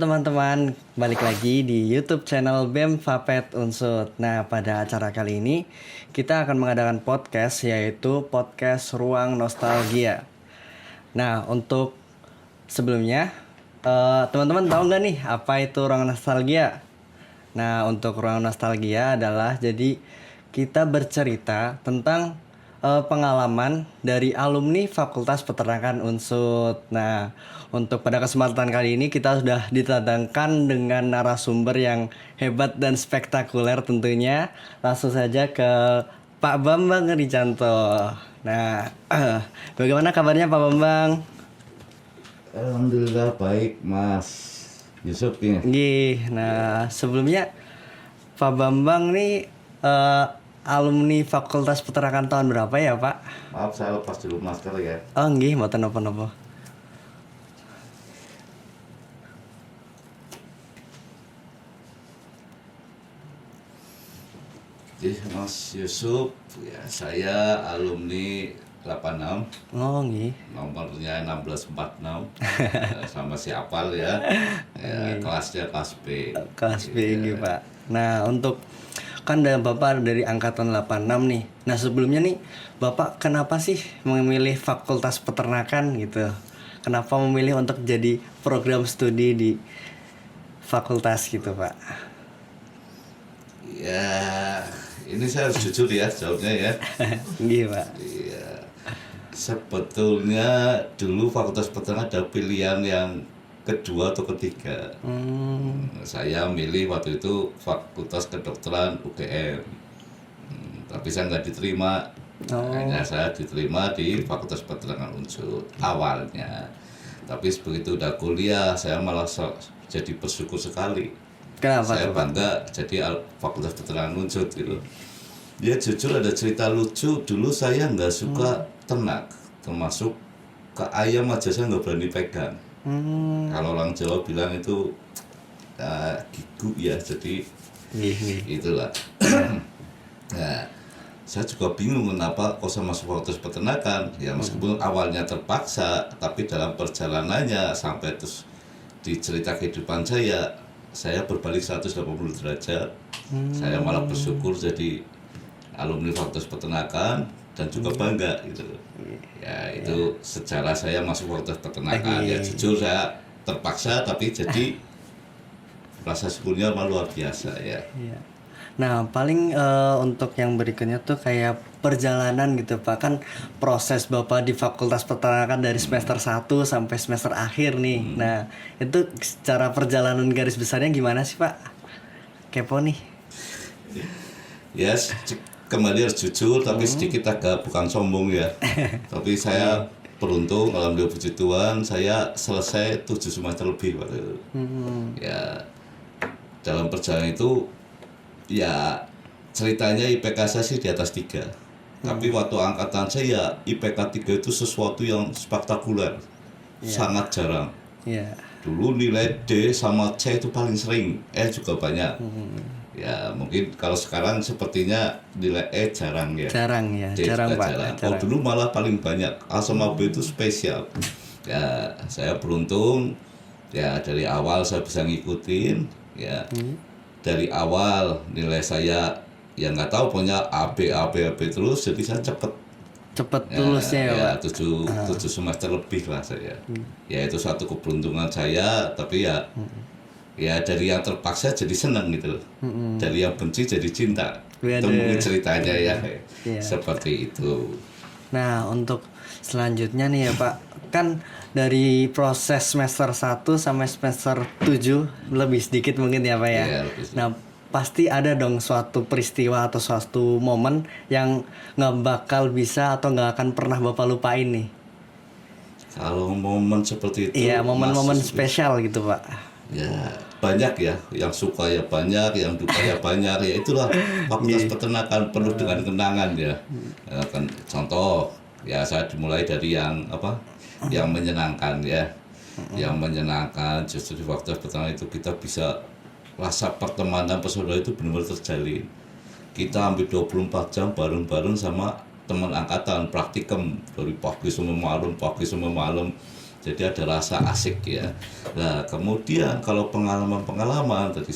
teman-teman, balik lagi di YouTube channel BEM Vapet Unsut. Nah, pada acara kali ini kita akan mengadakan podcast, yaitu podcast Ruang Nostalgia. Nah, untuk sebelumnya teman-teman tahu nggak nih apa itu Ruang Nostalgia? Nah, untuk Ruang Nostalgia adalah jadi kita bercerita tentang pengalaman dari alumni Fakultas Peternakan Unsut. Nah, untuk pada kesempatan kali ini kita sudah ditadangkan dengan narasumber yang hebat dan spektakuler tentunya. Langsung saja ke Pak Bambang Ricanto. Nah, bagaimana kabarnya Pak Bambang? Alhamdulillah baik Mas Yusuf ini. Nah sebelumnya Pak Bambang nih alumni Fakultas Peternakan tahun berapa ya Pak? Maaf saya lepas dulu masker ya. Oh nggih, mboten napa-napa. Jadi Mas Yusuf, ya saya alumni 86, Oh nggih. nomornya 1646, sama si Apal ya, kelasnya kelas B. Kelas B nggih Pak. Nah untuk kan Bapak dari angkatan 86 nih. Nah sebelumnya nih Bapak kenapa sih memilih Fakultas Peternakan gitu? Kenapa memilih untuk jadi program studi di fakultas gitu Pak? Ya, ini saya harus jujur ya jawabnya ya. Nggih Pak. Iya. Sebetulnya dulu Fakultas Peternakan ada pilihan yang kedua atau ketiga. Saya milih waktu itu Fakultas Kedokteran UGM. Tapi saya nggak diterima. Hanya saya diterima di Fakultas Peternakan Unsut awalnya. Tapi begitu udah kuliah, saya malah jadi bersyukur sekali. Kenapa Saya tuh, Pak? bangga jadi Fakultas Peternakan Unsut gitu. Ya jujur ada cerita lucu. Dulu saya nggak suka ternak, termasuk ke ayam aja saya nggak berani pegang. Kalau orang Jawa bilang itu gigu ya, jadi itulah. Nah, saya juga bingung kenapa kok saya masuk Fakultas Peternakan. Ya meskipun awalnya terpaksa, tapi dalam perjalanannya sampai terus di cerita kehidupan saya berbalik 180 derajat. Saya malah bersyukur jadi alumni Fakultas Peternakan dan juga bangga gitu. Ya itu sejarah saya masuk Fakultas Peternakan. Ya jujur saya terpaksa tapi jadi rasa syukurnya malah luar biasa ya. Iya. Nah paling untuk yang berikutnya tuh kayak perjalanan gitu Pak. Kan proses Bapak di Fakultas Peternakan dari semester 1 sampai semester akhir nih. Nah itu secara perjalanan garis besarnya gimana sih Pak? Kepo nih. Ya kembali harus jujur tapi sedikit agak bukan sombong ya. Tapi saya beruntung, alhamdulillah puji Tuhan, saya selesai 7 semester lebih waktu itu. Ya dalam perjalanan itu ya ceritanya IPK saya sih di atas 3. Tapi waktu angkatan saya IPK 3 itu sesuatu yang spektakuler. Sangat jarang. Dulu nilai D sama C itu paling sering, E juga banyak. Ya mungkin kalau sekarang sepertinya nilai E jarang ya. Jarang Pak. Jarang. Oh dulu malah paling banyak. A sama B itu spesial. Ya saya beruntung. Ya dari awal saya bisa ngikutin. Ya dari awal nilai saya ya nggak tahu pokoknya AB terus. Jadi saya cepet lulusnya ya Pak. 7 semester lebih lah saya. Ya itu satu keberuntungan saya. Tapi ya dari yang terpaksa jadi senang gitu loh. Dari yang benci jadi cinta. Itu mungkin ceritanya ya. Seperti itu. Nah untuk selanjutnya nih ya Pak, kan dari proses semester 1 sampai semester 7 lebih sedikit mungkin ya Pak ya. Nah pasti ada dong suatu peristiwa atau suatu momen yang nggak bakal bisa atau nggak akan pernah Bapak lupain nih. Kalau momen seperti itu, iya momen-momen spesial gitu Pak. Ya banyak ya, yang suka ya banyak, yang duka ya banyak. Ya itulah Fakultas Peternakan penuh dengan kenangan ya. Kan contoh ya saya dimulai dari yang yang menyenangkan ya. Yang menyenangkan justru di Fakultas Peternakan itu kita bisa rasa pertemanan persaudaraan itu benar-benar terjalin. Kita hampir 24 jam bareng-bareng sama teman angkatan praktikum dari pagi sampai malam. jadi ada rasa asik ya. Nah kemudian kalau pengalaman tadi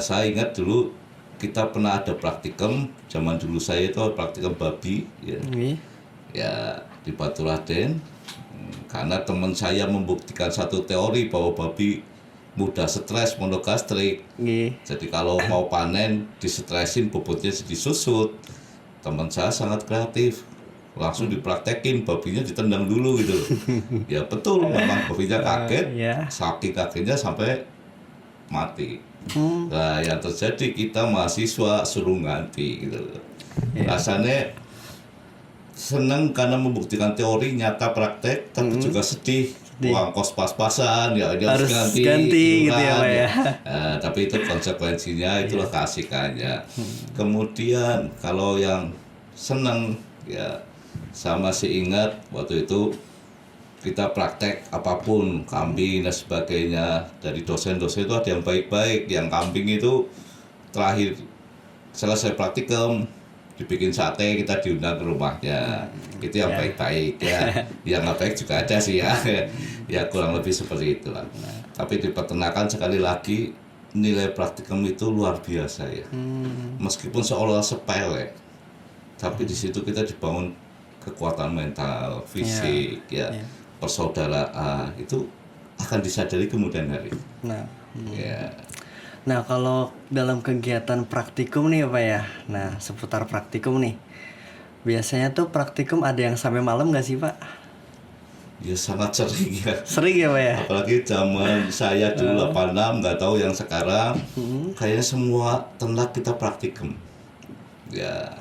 saya ingat dulu kita pernah ada praktikum, zaman dulu saya itu praktikum babi ya, ya di Baturaden. Karena teman saya membuktikan satu teori bahwa babi mudah stres, monogastrik. Jadi kalau mau panen distresin, bobotnya disusut. Teman saya sangat kreatif, langsung dipraktekin, babinya ditendang dulu gitu loh. Ya betul, memang babinya kaget, saking kagetnya sampai mati. Nah yang terjadi kita mahasiswa suruh ganti gitu loh. Rasanya senang karena membuktikan teori nyata praktek, tapi juga sedih. Uang kos pas-pasan ya dia harus ganti gitu ya Pak ya. Tapi itu konsekuensinya, itulah keasikannya. Kemudian kalau yang senang ya, saya masih ingat waktu itu kita praktek apapun, kambing dan sebagainya, dari dosen-dosen itu ada yang baik-baik, yang kambing itu terakhir selesai praktikum dibikin sate, kita diundang ke rumahnya. Itu yang baik-baik ya. Yang nggak baik juga ada sih ya. Ya kurang lebih seperti itulah. Tapi di peternakan sekali lagi nilai praktikum itu luar biasa ya. Meskipun seolah sepele, tapi di situ kita dibangun kekuatan mental, fisik ya. Persaudaraan itu akan disadari kemudian hari. Nah kalau dalam kegiatan praktikum nih Pak ya, nah seputar praktikum nih, biasanya tuh praktikum ada yang sampai malam nggak sih Pak? Ya sangat sering ya. Sering ya Pak ya? Apalagi zaman saya dulu 86, nggak tahu yang sekarang, kayaknya semua ternak kita praktikum. Ya,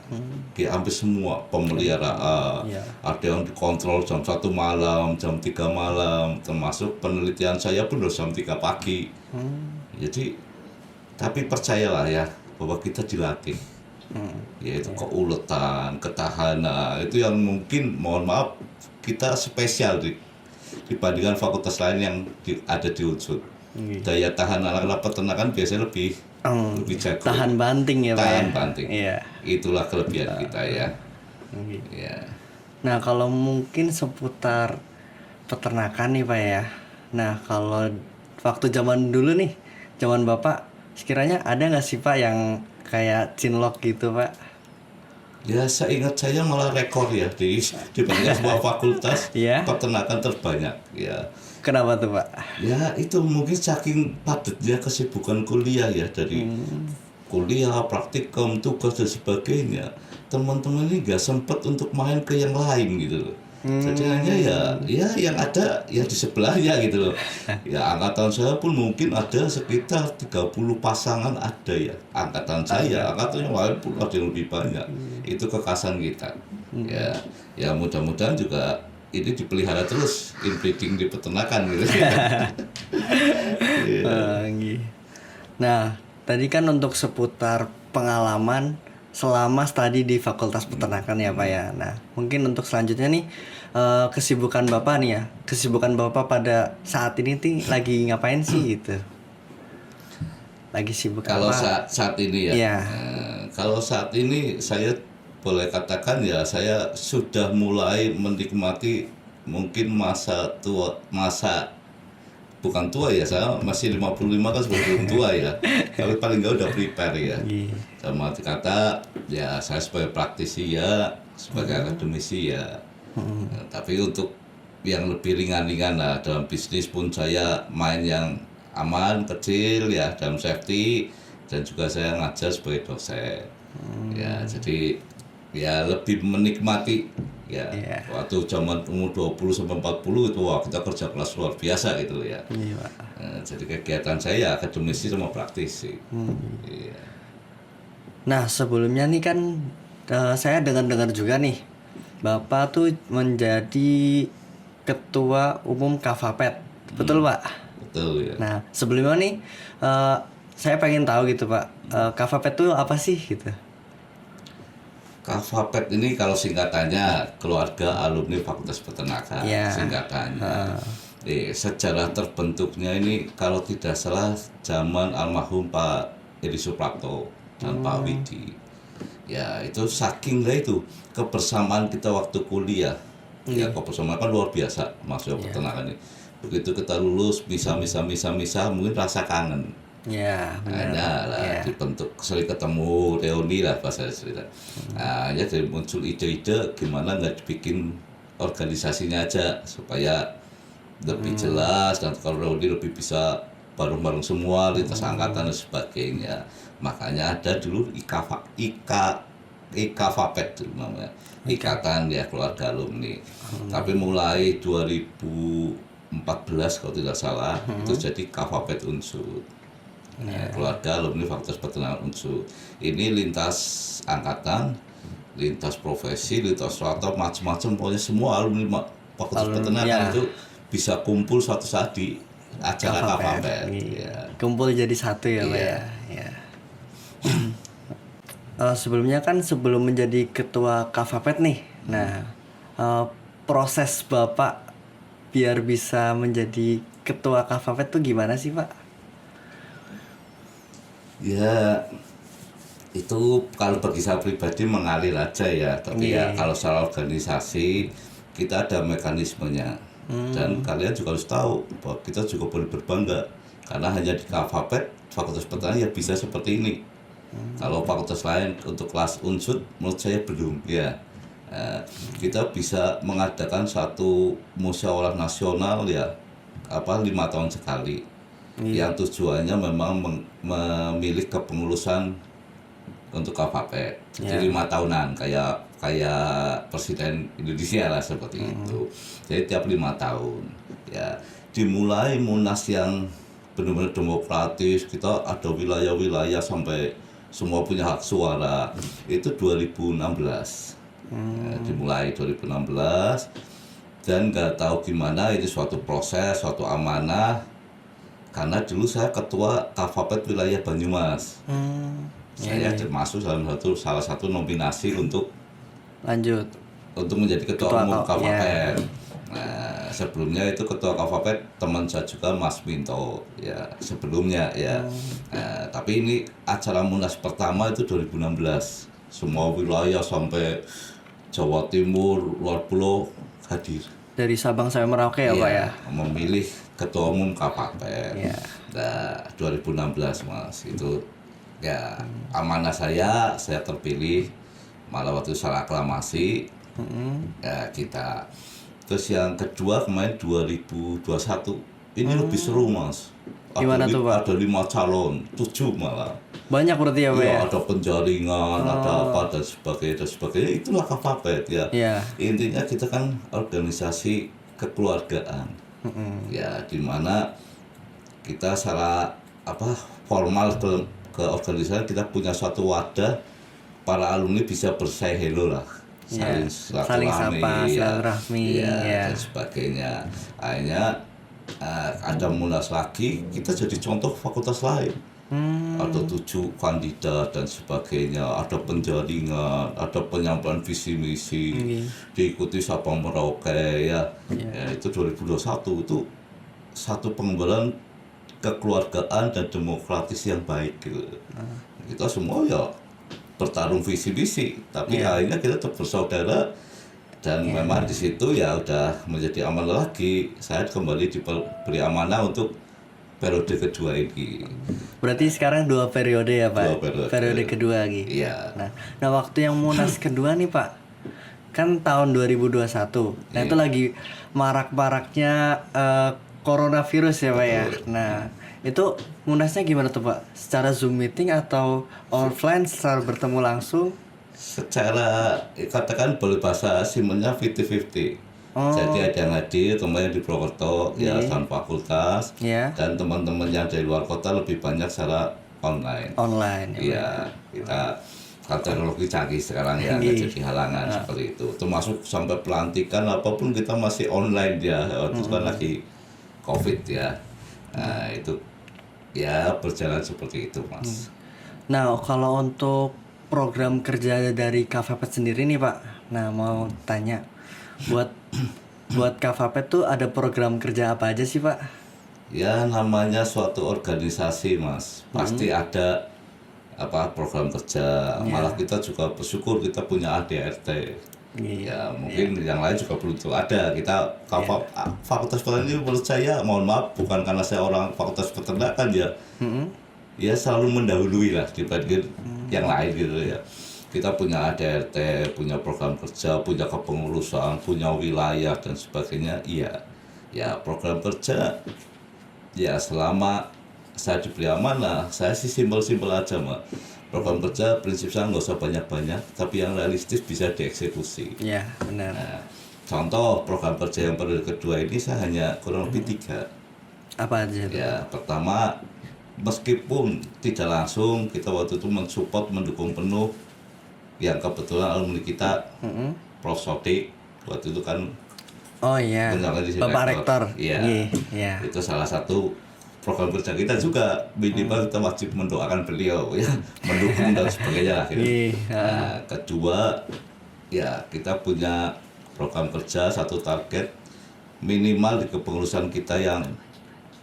hampir semua pemeliharaan, ada yang dikontrol jam 1 malam, jam 3 malam, termasuk penelitian saya pun udah jam 3 pagi. Jadi tapi percayalah ya bahwa kita dilatih, yaitu keuletan, ketahanan, itu yang mungkin mohon maaf kita spesial dibandingkan fakultas lain yang ada di Unsur. Daya tahan anak-anak peternakan biasanya lebih jago. Tahan banting ya Pak. Tahan banting. Itulah kelebihan kita ya. Nah kalau mungkin seputar peternakan nih Pak ya. Nah kalau waktu zaman dulu nih, zaman Bapak, sekiranya ada nggak sih Pak yang kayak cinlok gitu Pak? Ya seingat saya malah rekor ya dibandingkan semua fakultas peternakan terbanyak ya. Kenapa tuh Pak? Ya itu mungkin saking padatnya kesibukan kuliah ya, dari kuliah, praktikum, tugas dan sebagainya. Teman-teman ini nggak sempat untuk main ke yang lain gitu loh. Jadi hanya ya yang ada ya di sebelahnya gitu loh. Ya angkatan saya pun mungkin ada sekitar 30 pasangan ada ya. Angkatan saya, angkatan yang lain pun ada yang lebih banyak. Itu kekasan kita. Ya mudah-mudahan juga ini dipelihara terus, inbreeding di peternakan gitu. Nah, tadi kan untuk seputar pengalaman selama studi di Fakultas Peternakan ya Pak ya. Nah mungkin untuk selanjutnya nih, kesibukan Bapak nih ya, kesibukan Bapak pada saat ini nih lagi ngapain sih gitu? Lagi sibuk kalau apa? saat ini ya. Kalau saat ini saya boleh katakan ya saya sudah mulai menikmati mungkin masa bukan tua ya, saya masih 55 kan sebelum tua ya. Tapi paling nggak udah prepare ya. Sama kata ya saya sebagai praktisi ya, sebagai akademisi ya. Tapi untuk yang lebih ringan-ringan lah, dalam bisnis pun saya main yang aman, kecil ya, dalam safety, dan juga saya ngajar sebagai dosen. Ya jadi ya lebih menikmati ya. Waktu zaman umur 20 sampai 40 itu wah kita kerja kelas luar biasa gitu ya. Jadi kegiatan saya akademisi sama praktisi. Nah sebelumnya nih kan saya dengar juga nih Bapak tuh menjadi ketua umum Kafapet, betul Pak? Betul ya. Nah sebelumnya nih saya pengen tahu gitu Pak, Kafapet tuh apa sih gitu? Kafapet ini kalau singkatannya keluarga alumni Fakultas Peternakan, singkatannya. Sejarah terbentuknya ini kalau tidak salah zaman almarhum Pak Edi Suprapto dan Pak Widi. Ya itu saking lah itu kebersamaan kita waktu kuliah. Ya profesional kan luar biasa masuk peternakan ini. Begitu kita lulus bisa mungkin rasa kangen. Ya, benar. Ada lah dibentuk sering ketemu reuni lah bahasa cerita. Nah, ya jadi muncul ide-ide gimana nggak dibikin organisasinya aja supaya lebih jelas dan kalau reuni lebih bisa bareng-bareng semua lintas angkatan dan sebagainya. Makanya ada dulu IKFAPET dulu namanya. Ikatan ya Keluarga Alumni. Tapi mulai 2014 kalau tidak salah itu jadi KFAPET Unsur. Keluarga Alumni Fakultas Peternakan Unsur. Ini lintas angkatan, lintas profesi, lintas strata, macam-macam pokoknya semua alumni Fakultas Peternakan itu bisa kumpul suatu saat di acara KFAPET. Kumpul jadi satu ya, Pak ya. Sebelumnya kan sebelum menjadi ketua KFAPET nih, nah proses Bapak biar bisa menjadi ketua KFAPET tuh gimana sih, Pak? Ya itu kalau bagi saya pribadi mengalir aja ya, tapi ya kalau secara organisasi kita ada mekanismenya dan kalian juga harus tahu bahwa kita juga boleh berbangga karena hanya di KFAPET Fakultas Peternakan ya bisa seperti ini. Kalau fakultas lain untuk kelas unsur menurut saya belum ya. Kita bisa mengadakan satu musyawarah nasional ya 5 tahun sekali yang tujuannya memang memilih kepengurusan untuk KFAPET. Jadi 5 tahunan kayak Presiden Indonesia lah seperti itu. Jadi tiap 5 tahun ya dimulai munas yang benar-benar demokratis. Kita ada wilayah-wilayah sampai semua punya hak suara itu 2016 dimulai 2016 dan nggak tahu gimana ini suatu proses suatu amanah karena dulu saya ketua KFAPET wilayah Banyumas saya termasuk salah satu nominasi untuk menjadi ketua umum KFAPET. Nah, sebelumnya itu ketua KFAPET teman saya juga Mas Minto ya sebelumnya ya. Tapi ini acara munas pertama itu 2016. Semua wilayah sampai Jawa Timur, luar pulau hadir. Dari Sabang sampai Merauke ya, Pak ya. Memilih ketua umum KFAPET. Nah, 2016 Mas itu ya amanah saya terpilih malah waktu salah aklamasi ya kita. Terus yang kedua kemarin 2021 ini lebih seru Mas. Gimana tuh Pak? Ada 5 calon, 7 malah. Banyak berarti ya Pak ya? Ada penjaringan, ada apa dan sebagainya. Itulah KFAPET ya. Intinya kita kan organisasi kekeluargaan. Ya dimana kita secara formal ke organisasi kita punya suatu wadah para alumni bisa bersay hello lah. Saling silaturahmi dan sebagainya. Akhirnya ada munas lagi kita jadi contoh fakultas lain. Ada 7 kandidat dan sebagainya, ada penjaringan, ada penyampaian visi misi, diikuti Sabang Merauke ya. Itu 2021 itu satu pengembangan kekeluargaan dan demokratis yang baik gitu. Kita semua ya bertarung visi misi, tapi akhirnya kita tetap bersaudara dan memang di situ ya udah menjadi amanah lagi. Saya kembali diberi amanah untuk periode kedua ini. Berarti sekarang 2 periode ya Pak? 2 periode kedua lagi. Iya. Nah waktu yang munas kedua nih Pak, kan tahun 2021. Nah itu lagi marak-maraknya coronavirus ya Pak ya. Nah itu munasnya gimana tuh Pak? Secara Zoom meeting atau offline secara bertemu langsung? Secara katakan boleh bahasa simpelnya 50-50. Jadi ada yang hadir teman yang di Purwokerto ya tanpa fakultas dan teman-teman yang dari luar kota lebih banyak secara online. Iya, kita teknologi canggih sekarang ya nggak jadi halangan seperti itu. Termasuk sampai pelantikan apapun kita masih online ya. Waktu itu kan lagi COVID ya. Nah itu ya berjalan seperti itu Mas. Nah kalau untuk program kerja dari KFAPET sendiri nih Pak, nah mau tanya buat KFAPET tuh ada program kerja apa aja sih Pak? Ya namanya suatu organisasi Mas, pasti ada program kerja. Malah kita juga bersyukur kita punya ADRT. Ya mungkin yang lain juga belum tentu ada. Kita fakultas peternakan ini menurut saya, mohon maaf, bukan karena saya orang fakultas peternakan ya, ya selalu mendahului lah dibanding yang lain gitu ya. Kita punya ADRT, punya program kerja, punya kepengurusan, punya wilayah dan sebagainya. Iya, ya program kerja ya selama saya diberi amanah, saya sih simpel-simpel aja Mak. Program kerja prinsip saya nggak usah banyak-banyak, tapi yang realistis bisa dieksekusi. Iya, benar. Nah, contoh program kerja yang periode kedua ini saya hanya kurang lebih 3. Apa aja itu? Ya, pertama, meskipun tidak langsung kita waktu itu mensupport, mendukung penuh yang kebetulan alumni kita, Prof. Sotik waktu itu kan Oh iya, benar di Bapak Rektor. Iya. Iya. Itu salah satu program kerja kita juga, minimal kita wajib mendoakan beliau ya, mendukung dan sebagainya lah gitu. Nah, kedua ya kita punya program kerja, satu target minimal di kepengurusan kita yang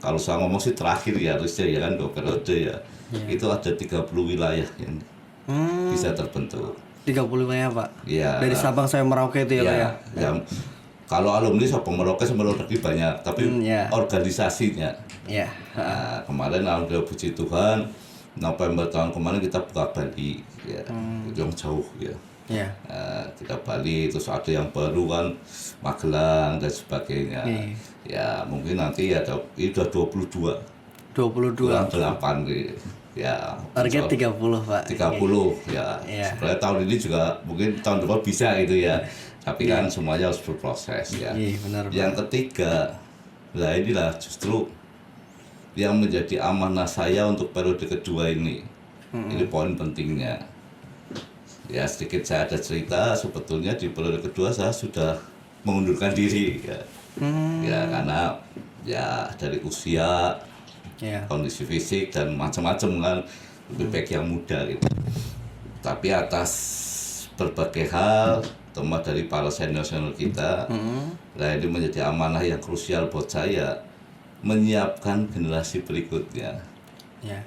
kalau saya ngomong sih terakhir ya harusnya ya kan 2 periode ya. Itu ada 30 wilayah yang bisa terbentuk. 30 ya Pak? Iya. Dari Sabang sampai Merauke itu ya Pak ya? Ya, kalau alumni Sabang Merauke sama luar negeri banyak, tapi organisasinya. Iya. Nah, kemarin alhamdulillah puji Tuhan, November tahun kemarin kita buka Bali, ya, itu yang jauh ya. Iya. Kita Bali, terus ada yang baru kan Magelang dan sebagainya. Ya mungkin nanti ada, ini udah 22. 22. Kurang 8 gitu. Ya, Target 30 Pak. 30 ya. Sebenarnya tahun ini juga mungkin tahun depan bisa gitu ya. Tapi kan semuanya harus berproses ya. Benar, yang ketiga, nah inilah justru yang menjadi amanah saya untuk periode kedua ini. Ini poin pentingnya. Ya sedikit saya ada cerita, sebetulnya di periode kedua saya sudah mengundurkan diri ya. Ya karena ya dari usia, kondisi fisik dan macam-macam kan, lebih baik yang muda gitu. Tapi atas berbagai hal, terutama dari para senior-senior kita, nah ini menjadi amanah yang krusial buat saya, menyiapkan generasi berikutnya,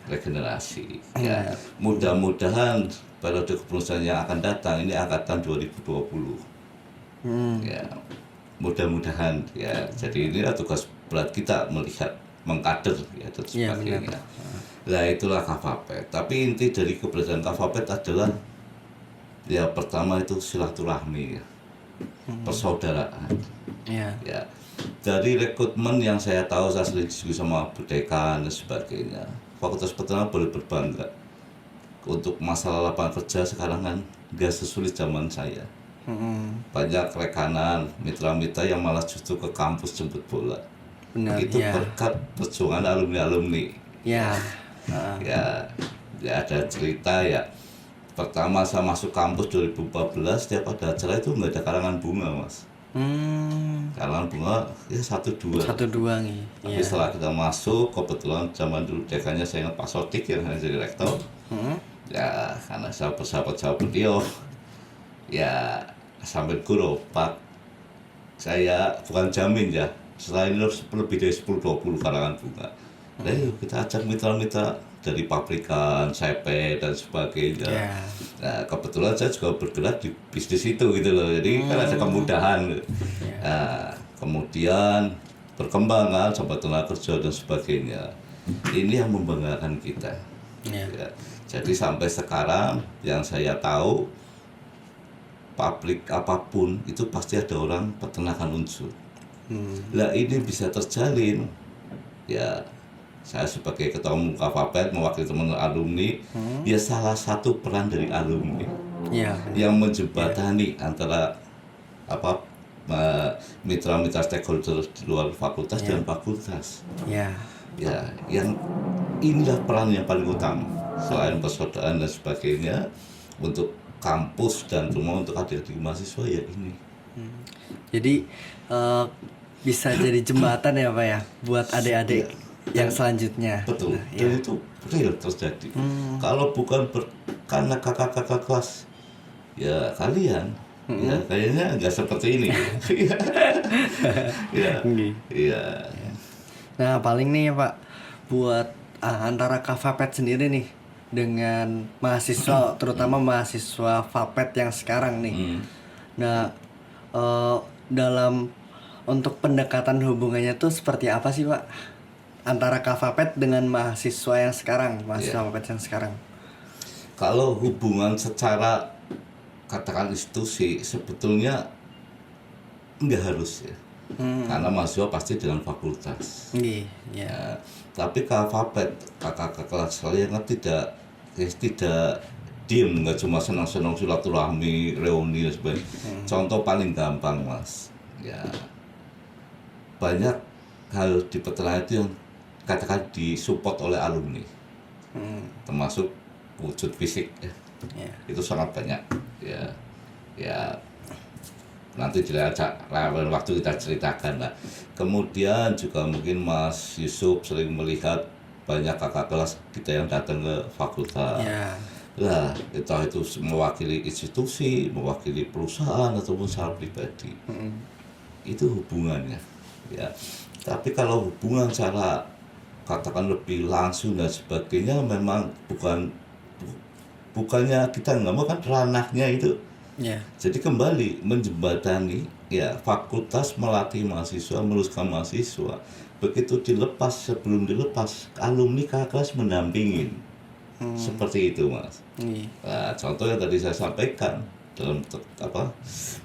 regenerasi. Ya, mudah-mudahan periode kepengurusan yang akan datang ini angkatan 2020. Ya, mudah-mudahan ya. Jadi ini tugas berat kita melihat, mengkader ya dan sebagainya. Nah itulah Kafapet. Tapi inti dari keberadaan Kafapet adalah ya pertama itu silaturahmi ya. Persaudaraan. Ya. Dari rekrutmen yang saya tahu, saya sering diskusi sama Bu Dekan dan sebagainya, Fakultas Peternakan boleh berbangga. Untuk masalah lapangan kerja sekarang kan nggak sesulit zaman saya. Banyak rekanan, mitra-mitra yang malah justru ke kampus jemput bola. Benar, itu berkat perjuangan alumni-alumni. Ya ada cerita ya. Pertama saya masuk kampus 2014, setiap ada acara itu nggak ada karangan bunga Mas. Karangan bunga ya 1-2 nih. Tapi setelah kita masuk, kebetulan zaman dulu dekannya saya ingat Pak Sotik yang jadi rektor. Ya karena saya bersahabat sama beliau, ya sampai guru Pak, saya bukan jamin ya, setelah ini lebih dari 10-20 karangan bunga. Nah yuk kita ajak mitra-mitra dari pabrikan, CP dan sebagainya. Nah kebetulan saya juga bergerak di bisnis itu gitu loh, jadi kan ada kemudahan. Nah, kemudian berkembang kan sampai tenaga kerja dan sebagainya. Ini yang membanggakan kita. Ya. Jadi sampai sekarang yang saya tahu, pabrik apapun itu pasti ada orang peternakan unsur. Nah ini bisa terjalin ya, saya sebagai ketua umum Kafapet mewakili teman alumni, ya salah satu peran dari alumni yang menjembatani antara mitra-mitra stakeholder di luar fakultas dan fakultas. Ya, yang inilah peran yang paling utama selain persaudaraan dan sebagainya untuk kampus dan rumah untuk adik-adik mahasiswa ya ini. Jadi bisa jadi jembatan ya Pak ya buat adik-adik yang selanjutnya. Betul. Dan itu real terjadi. Kalau bukan karena kakak-kakak kelas ya kalian, ya kayaknya nggak seperti ini. Iya. Nah paling nih ya Pak, buat antara Kafapet sendiri nih dengan mahasiswa, terutama mahasiswa Fapet yang sekarang nih, Nah, dalam untuk pendekatan hubungannya tuh seperti apa sih Pak? Antara Kavapet dengan mahasiswa yang sekarang, mahasiswa Kavapet yang sekarang. Kalau hubungan secara katakan institusi sebetulnya nggak harus ya, karena mahasiswa pasti dengan fakultas. Iya. Ya, tapi Kavapet kakak kelas kalian kan tidak diem, nggak cuma senang-senang silaturahmi, reuni dan sebagainya. Contoh paling gampang mas, ya banyak hal di peternakan itu yang katakan disupport oleh alumni, termasuk wujud fisik ya. Itu sangat banyak ya nanti lain waktu kita ceritakan lah. Kemudian juga mungkin Mas Yusuf sering melihat banyak kakak kelas kita yang datang ke fakultas. Nah, entah itu mewakili institusi, mewakili perusahaan ataupun secara pribadi. Itu hubungannya ya. Tapi kalau hubungan cara katakan lebih langsung dan sebagainya memang bukannya kita nggak mau kan ranahnya itu. Jadi kembali menjembatani ya, fakultas melatih mahasiswa, meluruskan mahasiswa. Begitu dilepas, sebelum dilepas alumni kakak kelas mendampingin. Seperti itu mas. Nah, contoh yang tadi saya sampaikan dalam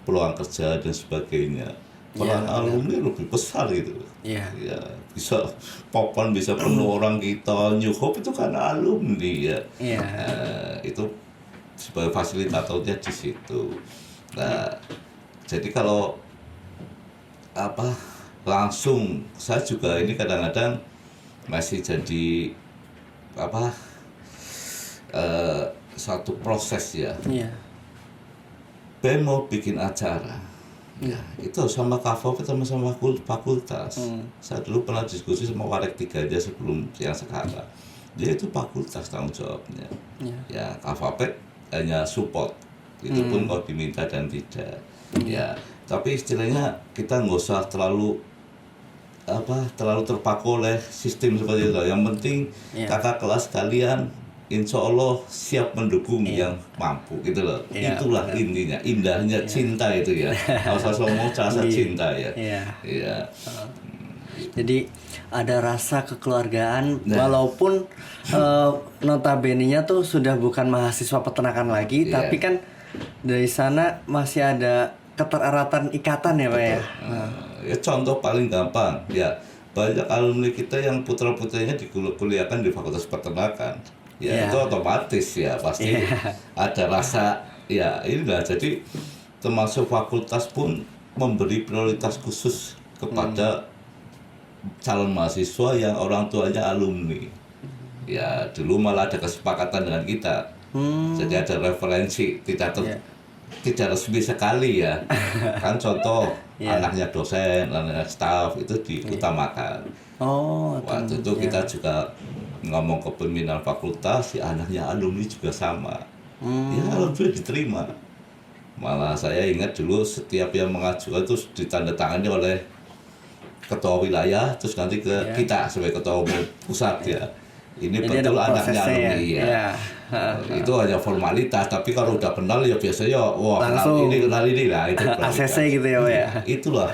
peluang kerja dan sebagainya, peran alumni lebih besar gitu. Ya, bisa papan bisa penuh orang kita, New Hope itu karena alumni ya. Itu sebagai fasilitatornya di situ. Nah, jadi kalau langsung saya juga ini kadang-kadang masih jadi satu proses ya. BEM mau bikin acara, ya itu sama Kavapet sama fakultas. Saya dulu pernah diskusi sama Warek 3 aja sebelum yang sekarang. Jadi itu fakultas tanggung jawabnya. Ya Kavapet hanya support, itu pun kalau diminta dan tidak. Ya, tapi istilahnya kita nggak usah terlalu terpaku oleh sistem seperti itu. Yang penting kakak kelas kalian insya Allah siap mendukung yang mampu gitu loh. Itulah intinya, indahnya cinta itu ya. Kalau mau rasa cinta ya. Jadi ada rasa kekeluargaan walaupun notabene-nya tuh sudah bukan mahasiswa peternakan lagi, tapi kan dari sana masih ada ketereratan ikatan ya Pak ya. Ya contoh paling gampang ya, banyak alumni kita yang putra-putrinya dikuliahkan di Fakultas Peternakan. Itu otomatis ya pasti ada rasa ya inilah. Jadi termasuk fakultas pun memberi prioritas khusus kepada calon mahasiswa yang orang tuanya alumni. Ya dulu malah ada kesepakatan dengan kita. Jadi ada referensi tidak resmi sekali ya. Kan contoh anaknya dosen, anaknya staf itu diutamakan. Waktu itu kita juga ngomong ke pimpinan fakultas, ya anaknya alumni juga sama. Ya alhamdulillah diterima. Malah saya ingat dulu setiap yang mengajukan itu ditandatangani oleh ketua wilayah, terus nanti ke kita sebagai ketua umum pusat ya. Ini jadi betul anaknya alumni ya. Itu hanya formalitas, tapi kalau udah kenal ya biasanya wah kenal ini lah itu ACC gitu ya Pak ya. Itulah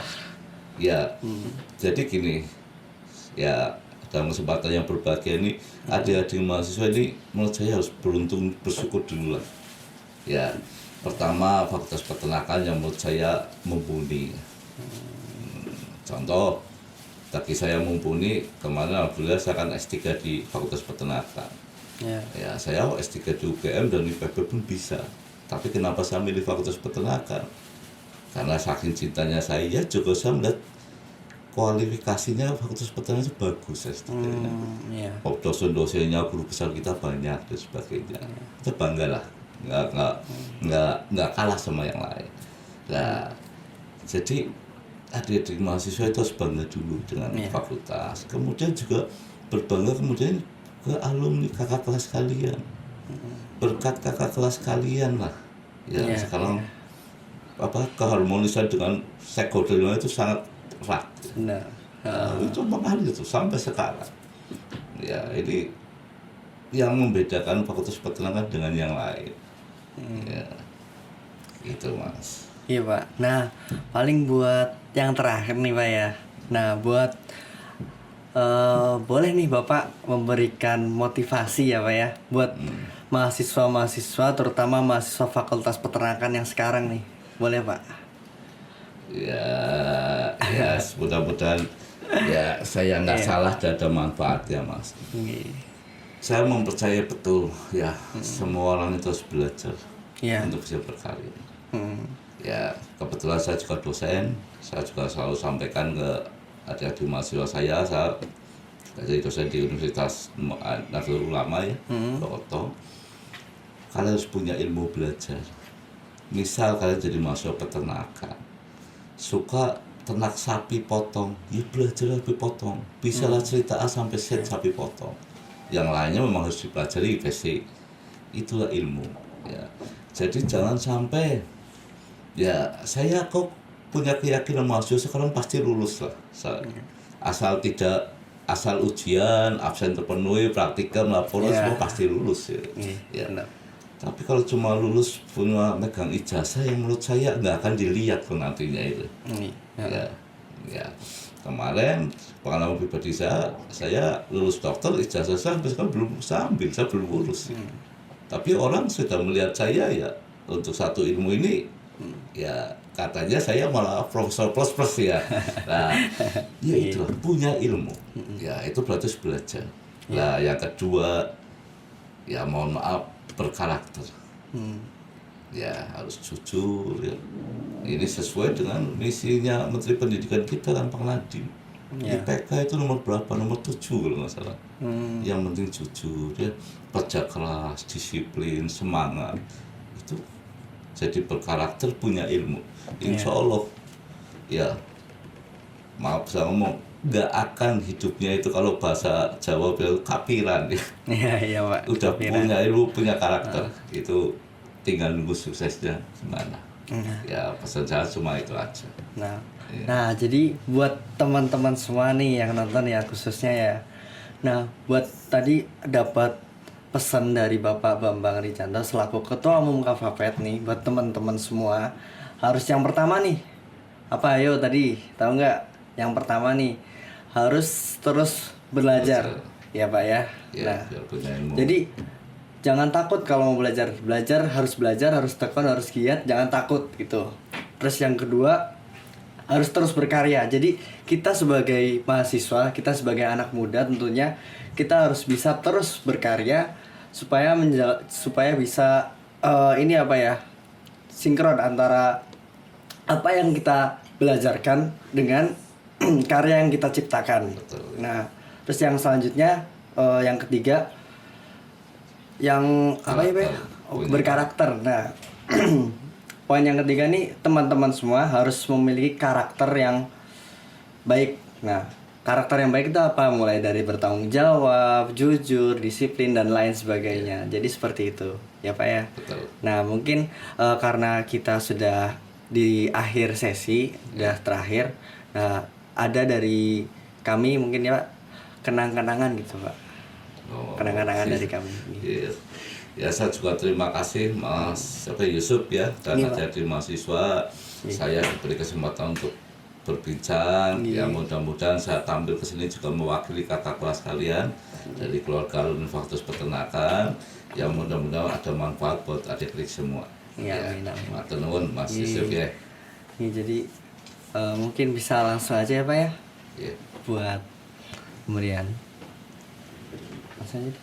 ya. Jadi gini ya, dalam kesempatan yang berbahagia ini adik-adik mahasiswa ini menurut saya harus bersyukur dulu lah ya. Pertama Fakultas Peternakan yang menurut saya mumpuni. Contoh bagi saya mumpuni kemarin alhamdulillah saya kan S3 di Fakultas Peternakan. Ya saya S3 di UGM dan IPB pun bisa. Tapi kenapa saya milih Fakultas Peternakan? Karena saking cintanya saya juga saya melihat kualifikasinya Fakultas Peternakan itu bagus S3-nya. Dosen-dosennya, guru besar kita banyak dan sebagainya. Kita bangga lah, nggak kalah sama yang lain. Nah, jadi adik-adik mahasiswa itu harus bangga dulu dengan fakultas. Kemudian juga berbangga kemudian ke alumni kakak kelas kalian. Berkat kakak kelas kalian lah. Ya sekarang keharmonisan dengan stakeholder itu sangat erat. Itu mengalir itu sampai sekarang. Ya ini yang membedakan Fakultas Peternakan dengan yang lain. Ya, itu mas. Iya Pak. Nah, paling buat yang terakhir nih Pak ya. Nah, buat boleh nih Bapak memberikan motivasi ya Pak ya, buat mahasiswa-mahasiswa, terutama mahasiswa Fakultas Peternakan yang sekarang nih. Boleh Pak? Ya, ya mudah-mudahan ya saya nggak Iya. salah dan ada manfaatnya Mas. Iya. Saya mempercayai betul ya semua orang itu harus belajar Iya. untuk bisa berkarya. Hmm. Ya kebetulan saya juga dosen, saya juga selalu sampaikan ke adik-adik mahasiswa saya jadi dosen di Universitas Nahdlatul Ulama ya, Purwokerto. Kalian harus punya ilmu belajar. Misal kalian jadi mahasiswa peternakan, suka ternak sapi potong, ya belajar sapi potong. Bisa lah cerita A sampai Z sapi potong. Yang lainnya memang harus dipelajari basic. Itulah ilmu. Ya. Jadi jangan sampai ya saya kok punya keyakinan mahasiswa sekarang pasti lulus lah. Asal ujian, absen terpenuhi, praktikum, laporan semua pasti lulus ya. Ya. Tapi kalau cuma lulus punya megang ijazah yang menurut saya nggak akan dilihat tuh nantinya itu. Ya. Kemarin pengalaman pribadi saya lulus dokter, ijazah saya sampai sekarang belum saya ambil, saya belum lulus. Tapi orang sudah melihat saya ya untuk satu ilmu ini ya katanya saya malah profesor plus plus ya. Nah, ya itulah punya ilmu. Ya itu berarti harus belajar. Nah, yang kedua ya mohon maaf berkarakter. Ya harus jujur ya. Ini sesuai dengan misinya Menteri Pendidikan kita kan Pak Nadiem. IPK itu nomor berapa? Nomor 7 kalau nggak salah. Yang penting jujur ya, kerja keras, disiplin, semangat. Itu jadi berkarakter, punya ilmu. Insya Allah ya maaf saya ngomong nggak akan hidupnya itu kalau bahasa Jawa bilang kapiran ya. Iya Pak. Udah punya ilmu, punya karakter. Itu tinggal nunggu suksesnya gimana. Ya pesan saya cuma itu aja. Nah, jadi buat teman-teman semua nih yang nonton ya khususnya ya. Nah, buat tadi dapat pesan dari Bapak Bambang Ricanto selaku Ketua Umum Kafapet nih buat teman-teman semua harus yang pertama nih apa ayo tadi tahu nggak yang pertama nih harus terus belajar ya Pak ya. Nah, jadi jangan takut kalau mau belajar harus tekun, harus giat, jangan takut gitu. Terus yang kedua harus terus berkarya. Jadi kita sebagai mahasiswa, kita sebagai anak muda tentunya kita harus bisa terus berkarya supaya bisa ini apa ya, sinkron antara apa yang kita belajarkan dengan karya yang kita ciptakan. Nah, terus yang selanjutnya yang ketiga yang apa ya Pak? Berkarakter. Nah, poin yang ketiga nih teman-teman semua harus memiliki karakter yang baik. Nah, karakter yang baik itu apa? Mulai dari bertanggung jawab, jujur, disiplin dan lain sebagainya. Jadi seperti itu, ya Pak ya. Betul. Nah, mungkin karena kita sudah di akhir sesi, udah terakhir. Nah, ada dari kami mungkin ya Pak kenang-kenangan gitu Pak. Kenang-kenangan dari kami. Iya. Ya saya juga terima kasih Mas Yusuf ya karena jadi mahasiswa saya diberi kesempatan untuk berbincang. Ya mudah-mudahan saya tampil ke sini juga mewakili kakak kelas kalian dari keluarga alumni Fakultas Peternakan. Ya mudah-mudahan ada manfaat buat adik-adik semua. Amin. Matur nuwun Mas Yusuf ya. Jadi mungkin bisa langsung aja ya Pak ya. Iya. Buat pemberian. Langsung aja.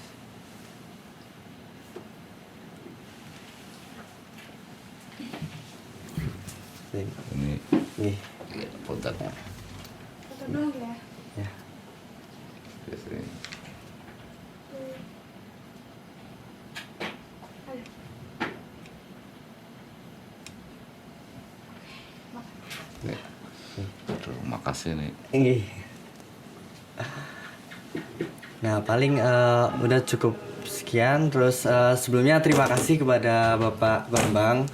Ini ya, punten. Foto dulu ya. Ya. Aduh, makasih nih. Nah, paling udah cukup sekian. Terus sebelumnya terima kasih kepada Bapak Bambang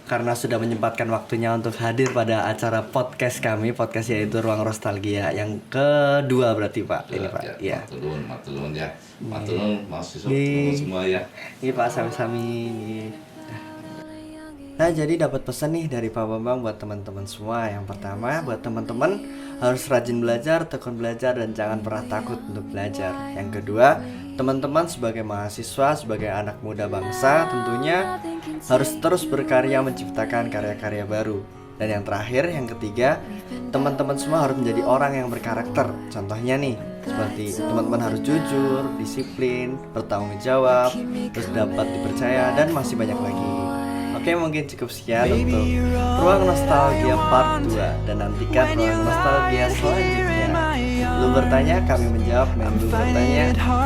karena sudah menyempatkan waktunya untuk hadir pada acara podcast kami, podcast yaitu Ruang Nostalgia yang kedua berarti Pak. Ini Pak. Ya. Matur nuwun ya. Matur nuwun mahasiswa semua ya. Ini Pak sami-sami. Nah, jadi dapat pesan nih dari Pak Bambang buat teman-teman semua. Yang pertama, buat teman-teman harus rajin belajar, tekun belajar, dan jangan pernah takut untuk belajar. Yang kedua, teman-teman sebagai mahasiswa, sebagai anak muda bangsa, tentunya harus terus berkarya menciptakan karya-karya baru. Dan yang terakhir, yang ketiga, teman-teman semua harus menjadi orang yang berkarakter. Contohnya nih, seperti teman-teman harus jujur, disiplin, bertanggung jawab, terus dapat dipercaya, dan masih banyak lagi. Oke, mungkin cukup sekian untuk Ruang Nostalgia Part 2. Dan nantikan Ruang Nostalgia selanjutnya. Lu bertanya, kami menjawab. Lu bertanya,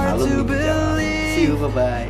alumni menjawab. See you, bye-bye.